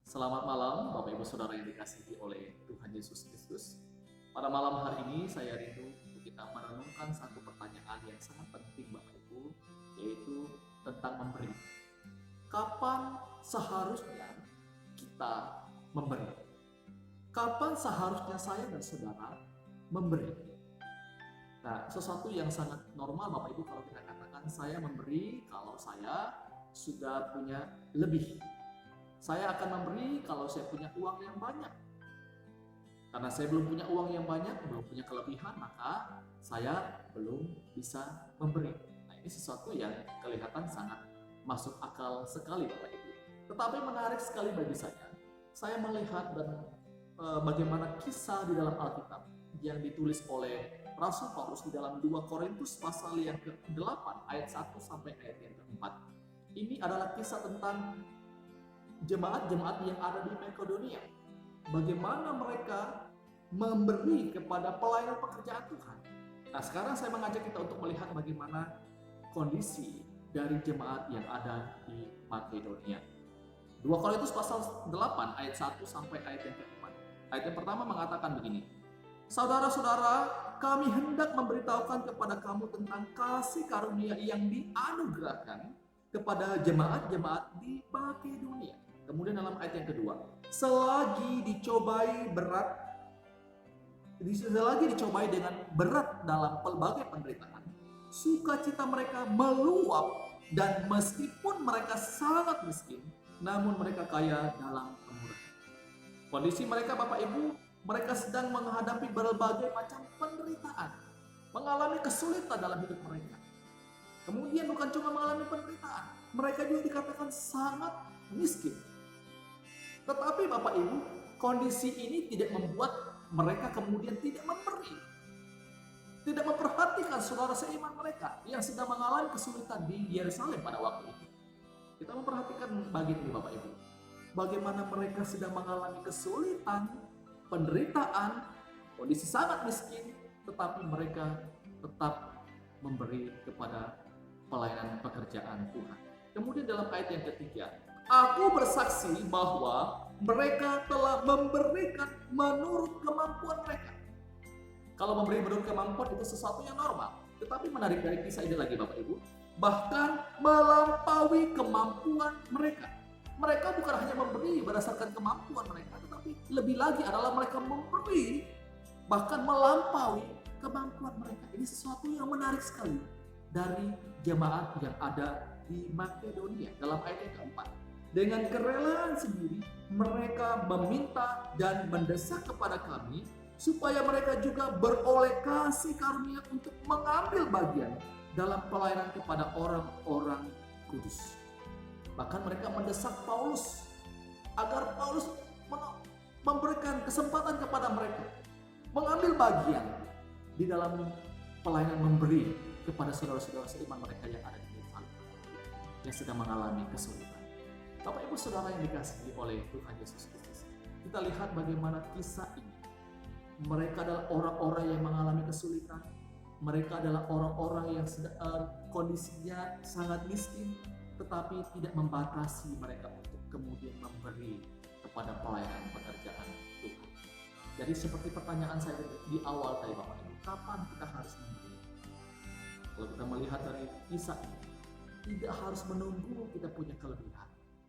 Selamat malam Bapak Ibu Saudara yang dikasihi oleh Tuhan Yesus Kristus. Pada malam hari ini saya rindu untuk kita merenungkan satu pertanyaan yang sangat penting Bapak Ibu, yaitu tentang memberi. Kapan seharusnya kita memberi? Kapan seharusnya saya dan saudara memberi? Nah, sesuatu yang sangat normal Bapak Ibu kalau kita katakan saya memberi kalau saya sudah punya lebih. Saya akan memberi kalau saya punya uang yang banyak. Karena saya belum punya uang yang banyak, belum punya kelebihan, maka saya belum bisa memberi. Nah, ini sesuatu yang kelihatan sangat masuk akal sekali Bapak Ibu. Tetapi menarik sekali bagi saya melihat dan bagaimana kisah di dalam Alkitab yang ditulis oleh Rasul Paulus di dalam 2 Korintus pasal yang ke-8 ayat 1 sampai ayat yang ke-4. Ini adalah kisah tentang jemaat-jemaat yang ada di Makedonia. Bagaimana mereka memberi kepada pelayanan pekerjaan Tuhan. Nah, sekarang saya mengajak kita untuk melihat bagaimana kondisi dari jemaat yang ada di Makedonia. 2 Korintus pasal 8 ayat 1 sampai ayat yang ke-4. Ayat yang pertama mengatakan begini. Saudara-saudara, kami hendak memberitahukan kepada kamu tentang kasih karunia yang dianugerahkan kepada jemaat-jemaat di Makedonia. Kemudian dalam ayat yang kedua, selagi dicobai dengan berat dalam pelbagai penderitaan, sukacita mereka meluap, dan meskipun mereka sangat miskin, namun mereka kaya dalam kemurahan. Kondisi mereka Bapak Ibu, mereka sedang menghadapi berbagai macam penderitaan, mengalami kesulitan dalam hidup mereka. Kemudian bukan cuma mengalami penderitaan, mereka juga dikatakan sangat miskin. Tetapi Bapak Ibu, kondisi ini tidak membuat mereka kemudian tidak memberi. Tidak memperhatikan saudara seiman mereka yang sedang mengalami kesulitan di Yerusalem pada waktu itu. Kita memperhatikan bagian ini Bapak Ibu. Bagaimana mereka sedang mengalami kesulitan, penderitaan, kondisi sangat miskin, tetapi mereka tetap memberi kepada pelayanan pekerjaan Tuhan. Kemudian dalam ayat yang ketiga, aku bersaksi bahwa mereka telah memberikan menurut kemampuan mereka. Kalau memberi menurut kemampuan itu sesuatu yang normal. Tetapi menarik dari kisah ini lagi Bapak Ibu, bahkan melampaui kemampuan mereka. Mereka bukan hanya memberi berdasarkan kemampuan mereka, tetapi lebih lagi adalah mereka memberi bahkan melampaui kemampuan mereka. Ini sesuatu yang menarik sekali dari jemaat yang ada di Makedonia. Dalam ayat yang keempat, dengan kerelaan sendiri mereka meminta dan mendesak kepada kami supaya mereka juga beroleh kasih karunia untuk mengambil bagian dalam pelayanan kepada orang-orang kudus. Bahkan mereka mendesak Paulus agar Paulus memberikan kesempatan kepada mereka mengambil bagian di dalam pelayanan memberi kepada saudara-saudara seiman mereka yang ada di Yerusalem yang sedang mengalami kesulitan. Bapak Ibu Saudara yang dikasihi oleh Tuhan Yesus Kristus, kita lihat bagaimana kisah ini. Mereka adalah orang-orang yang mengalami kesulitan. Mereka adalah orang-orang yang kondisinya sangat miskin, tetapi tidak membatasi mereka untuk kemudian memberi kepada pelayanan pekerjaan Tuhan. Jadi seperti pertanyaan saya di awal tadi Bapak Ibu, kapan kita harus memberi? Kalau kita melihat dari kisah ini, tidak harus menunggu kita punya kelebihan.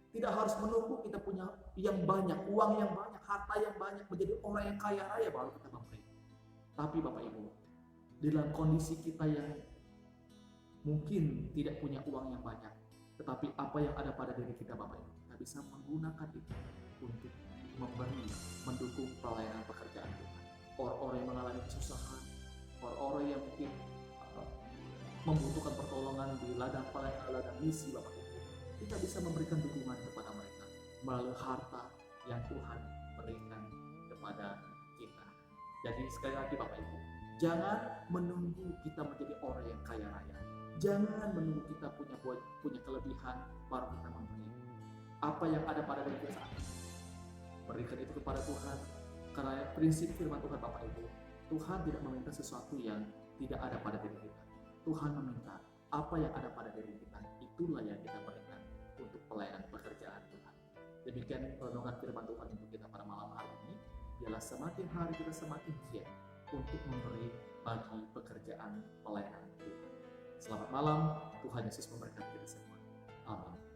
Tidak harus menunggu kita punya yang banyak, uang yang banyak, harta yang banyak, menjadi orang yang kaya raya baru kita memberi. Tapi Bapak Ibu, dalam kondisi kita yang mungkin tidak punya uang yang banyak, tetapi apa yang ada pada diri kita Bapak Ibu, kita bisa menggunakan itu untuk memberi, mendukung pelayanan pekerjaan Tuhan. Orang-orang yang mengalami kesusahan, orang-orang yang mungkin membutuhkan pertolongan di ladang misi Bapak Ibu, kita bisa memberikan dukungan kepada mereka melalui harta yang Tuhan berikan kepada kita. Jadi sekali lagi Bapak Ibu, jangan menunggu kita menjadi orang yang kaya raya. Jangan menunggu kita punya kelebihan baru kita memberi. Apa yang ada pada diri kita saat ini, berikan itu kepada Tuhan. Karena prinsip firman Tuhan Bapak Ibu, Tuhan tidak meminta sesuatu yang tidak ada pada diri kita. Tuhan meminta apa yang ada pada diri kita, itulah yang kita berikan untuk pelayanan pekerjaan Tuhan. Jadi Demikian renungan firman Tuhan untuk kita pada malam hari ini. Ialah semakin hari kita semakin giat untuk memberi bagi pekerjaan pelayanan Tuhan. Selamat malam, Tuhan Yesus memberkati kita semua. Amin.